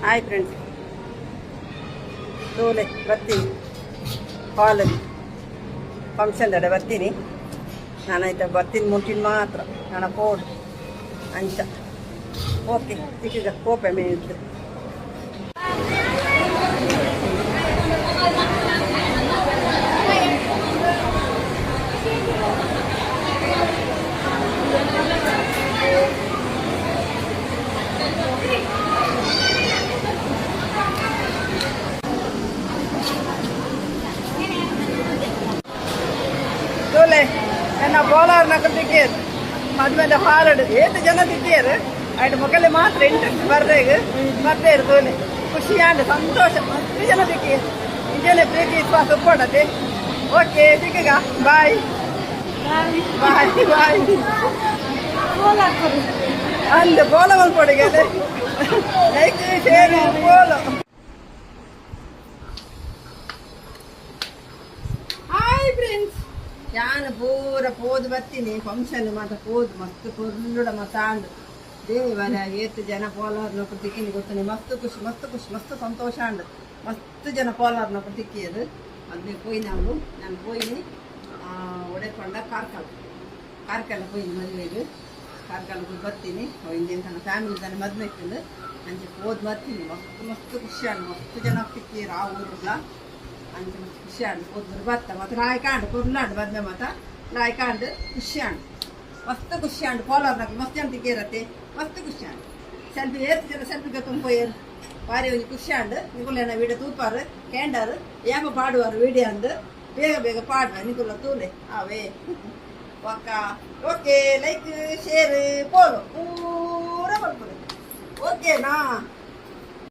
Hi friends, ತೋಲೆ ಬರ್ತೀನಿ ಹಾಲಲ್ಲಿ function ದಡೆ ಬರ್ತೀನಿ. ನಾನಾಯ್ತಾ ಬರ್ತೀನಿ ಮುಂಚಿನ ಮಾತ್ರ ನಾನು ಪೋಡ್ ಅಂಚ ಓಕೆ ಸಿಕ್ಕಿಗ ಕೋಪೆ ಮೇಯ್ತು. ತೋಲೆ ನನ್ನ ಬೋಲಾರ್ನ ತಿಕ್ಕೇರು ಮದುವೆ ಹಾಲಡು ಏತು ಜನ ತಿಕ್ಕೇರು ಆಯ್ತು ಮಕ್ಕಳೇ ಮಾತ್ರ ಇಂಟ್ರೆಸ್ಟ್ ಬರ್ದೇಗ ಬರ್ದೇರು ತೋಲೆ ಖುಷಿಯಾದ ಸಂತೋಷ ಮಸ್ತ್ ಜನ ತಿಕ್ಕೇರು ಇದೇನೆ ಪ್ರೀತಿ ವಿಶ್ವಾಸ ಕೊಡತ್ತೆ. ಓಕೆ ಸಿಕ್ಕಗ ಬಾಯ್ ಬಾಯ್ ಬಾಯ್ ಅಂದ ಬೋಲ ಮಲ್ಪೊಡಿಗೆ ಲೈಕ್ ಶೇರ್ ಬೋಲು. ಹಾಯ್ ಫ್ರೆಂಡ್ಸ್, ಯಾನು ಪೂರ ಪೋದು ಬರ್ತೀನಿ ಫಂಕ್ಷನ್ ಮಾತ್ರ ಪೋದು ಮಸ್ತ್ ಪುಲ್ಲುಡ ಮಸಾಂಡು ದೇವರ ಏತು ಜನ ಪೋಲಾರ್ನೊಟ್ಟು ತಿಕ್ಕಿನಿ ಗೊತ್ತಾನೆ. ಮಸ್ತ್ ಖುಷಿ ಮಸ್ತ್ ಸಂತೋಷ ಅಂಡು ಮಸ್ತ್ ಜನ ಪೋಲಾರ್ನೊಟ್ಟು ತಿಕ್ಕಿಯದು. ಅದೇ ಪೋಯಿ ನಾನು ಪೋಯಿನಿ ಒಡೆಕೊಂಡ ಕಾರ್ಕಳ ಪೋಯಿನಿ ಮದುವೆಗೆ. ಕಾರ್ಕಳ ಹೋಗಿ ಬರ್ತೀನಿ ಇಂದಿನ ಫ್ಯಾಮಿಲಿ ತಾನೆ ಮದುವೆ ಇಟ್ಟಿದ್ದು ಅಂಚೆ ಪೋದು ಬರ್ತೀನಿ. ಮಸ್ತ್ ಖುಷಿ ಅಂಡು ಮಸ್ತ್ ಜನ ತಿಕ್ಕಿರು ಆ ಊರಲ್ಲ ಅಂಚೆ ಮಸ್ತ್ ಖುಷಿ ಅಂಡು ಪೋದು ಬರ್ತ ಮತ್ತು ರಾಯ್ ಕಾಂಡು ಕುರ್ಲಾಂಡು ಮದುವೆ ಮತ್ತು ರಾಯ್ ಕಾಂಡು ಖುಷಿ ಅಂಡು ಮಸ್ತ್ ಖುಷಿ ಅಂಡು ಪೋಲಾರ್ನಾಗ ಮಸ್ತ್ ಜನ ತಿಕ್ಕಿರತ್ತೆ ಮಸ್ತ್ ಖುಷಿ ಅಂಡು. ಸೆಲ್ಫಿ ಏತು ಜನ ಸೆಲ್ಫಿಗೆ ತುಂಬೋಯರು ಭಾರಿ ಒಂದು ಖುಷಿ ಅಂಡು. ನಿಗುಲೇನ ವೀಡಿಯೋ ತೂಪಾರು ಕ್ಯಾಂಡರು ಏಮ ಪಾಡುವಾರು ವೀಡಿಯೋ ಅಂದು ಬೇಗ ಪಾಡುವ ನಿಗುಲ ತೂಲೆ ಅವೇ ಒಕ್ಕ. ಓಕೆ ಲೈಕ್ ಶೇರ್ ಪೋಲು ಪೂರ ಬರ್ಬೋದು ಓಕೆನಾ.